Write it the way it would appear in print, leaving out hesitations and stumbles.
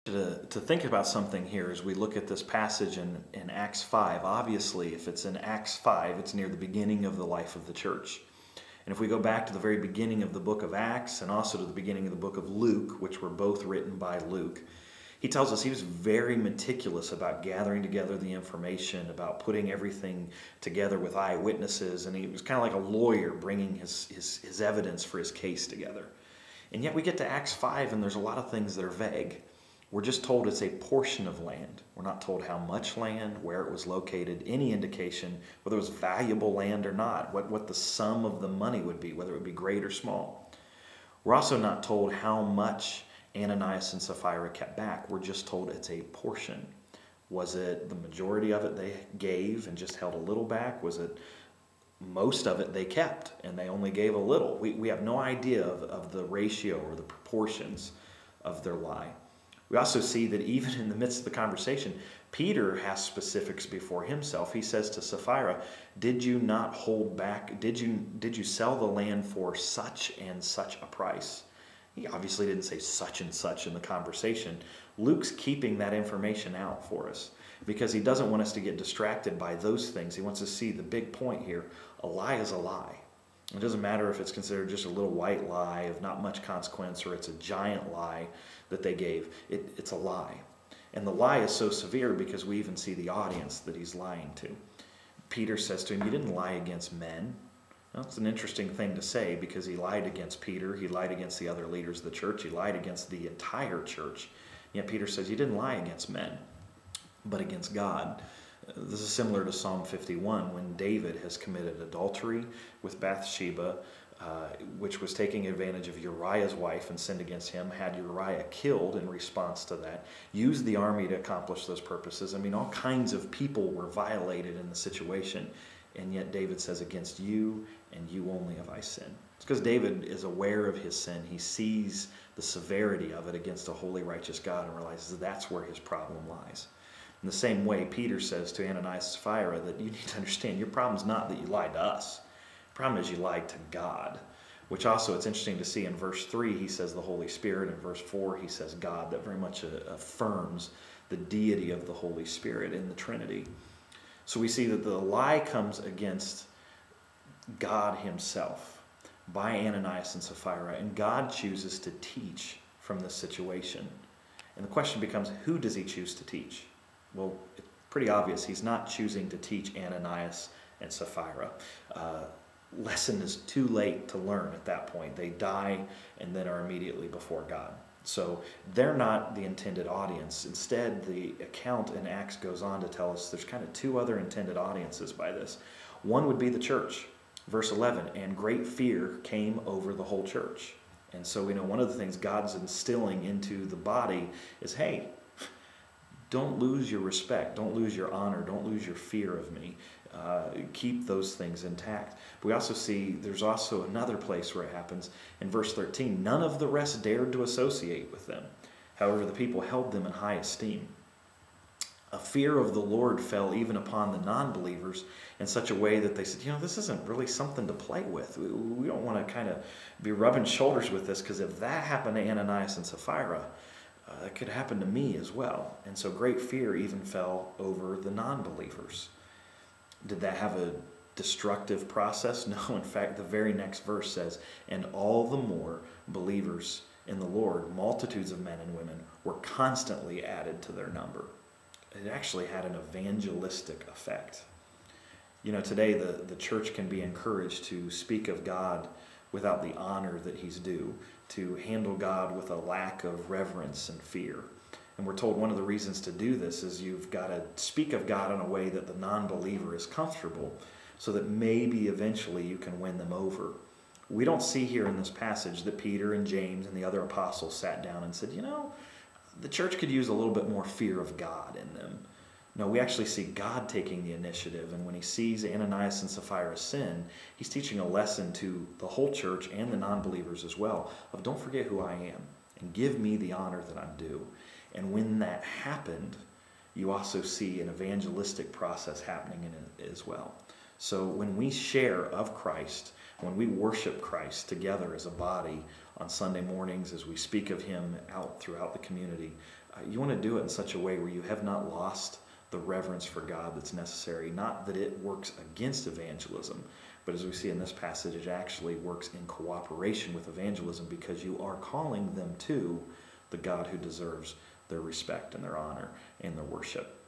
To think about something here as we look at this passage in Acts 5. Obviously, if it's in Acts 5, it's near the beginning of the life of the church. And if we go back to the very beginning of the book of Acts and also to the beginning of the book of Luke, which were both written by Luke, he tells us he was very meticulous about gathering together the information, about putting everything together with eyewitnesses, and he was kind of like a lawyer bringing his evidence for his case together. And yet we get to Acts 5 and there's a lot of things that are vague. We're just told it's a portion of land. We're not told how much land, where it was located, any indication whether it was valuable land or not, what the sum of the money would be, whether it would be great or small. We're also not told how much Annanias and Sapphira kept back. We're just told it's a portion. Was it the majority of it they gave and just held a little back? Was it most of it they kept and they only gave a little? We have no idea of the ratio or the proportions of their lie. We also see that even in the midst of the conversation, Peter has specifics before himself. He says to Sapphira, "Did you not hold back? Did you sell the land for such and such a price?" He obviously didn't say such and such in the conversation. Luke's keeping that information out for us because he doesn't want us to get distracted by those things. He wants us to see the big point here. A lie is a lie. It doesn't matter if it's considered just a little white lie of not much consequence or it's a giant lie that they gave. It's a lie. And the lie is so severe because we even see the audience that he's lying to. Peter says to him, "You didn't lie against men." Well, it's an interesting thing to say because he lied against Peter. He lied against the other leaders of the church. He lied against the entire church. Yet Peter says, "You didn't lie against men, but against God." This is similar to Psalm 51 when David has committed adultery with Bathsheba, which was taking advantage of Uriah's wife and sinned against him, had Uriah killed in response to that, used the army to accomplish those purposes. I mean, all kinds of people were violated in the situation, and yet David says, "Against you and you only have I sinned." It's because David is aware of his sin. He sees the severity of it against a holy, righteous God and realizes that's where his problem lies. In the same way, Peter says to Annanias and Sapphira that you need to understand your problem's not that you lied to us. The problem is you lied to God, which also it's interesting to see in verse 3 he says the Holy Spirit. In verse 4 he says God. That very much affirms the deity of the Holy Spirit in the Trinity. So we see that the lie comes against God himself by Annanias and Sapphira, and God chooses to teach from this situation. And the question becomes, who does he choose to teach? Well, it's pretty obvious. He's not choosing to teach Annanias and Sapphira. Lesson is too late to learn at that point. They die and then are immediately before God. So they're not the intended audience. Instead, the account in Acts goes on to tell us there's kind of two other intended audiences by this. One would be the church. Verse 11, "And great fear came over the whole church." And so we know one of the things God's instilling into the body is, hey, don't lose your respect, don't lose your honor, don't lose your fear of me. Keep those things intact. But we also see there's also another place where it happens. In verse 13, "None of the rest dared to associate with them. However, the people held them in high esteem." A fear of the Lord fell even upon the non-believers in such a way that they said, this isn't really something to play with. We don't want to kind of be rubbing shoulders with this, because if that happened to Annanias and Sapphira, it could happen to me as well. And so great fear even fell over the non-believers. Did that have a destructive process? No, in fact, the very next verse says, "And all the more believers in the Lord, multitudes of men and women, were constantly added to their number." It actually had an evangelistic effect. Today the church can be encouraged to speak of God without the honor that he's due, to handle God with a lack of reverence and fear. And we're told one of the reasons to do this is you've got to speak of God in a way that the non-believer is comfortable, so that maybe eventually you can win them over. We don't see here in this passage that Peter and James and the other apostles sat down and said, the church could use a little bit more fear of God in them. No, we actually see God taking the initiative, and when he sees Annanias and Sapphira sin, he's teaching a lesson to the whole church and the non-believers as well of don't forget who I am and give me the honor that I'm due. And when that happened, you also see an evangelistic process happening in it as well. So when we share of Christ, when we worship Christ together as a body on Sunday mornings, as we speak of him out throughout the community, you want to do it in such a way where you have not lost the reverence for God that's necessary. Not that it works against evangelism, but as we see in this passage, it actually works in cooperation with evangelism, because you are calling them to the God who deserves their respect and their honor and their worship.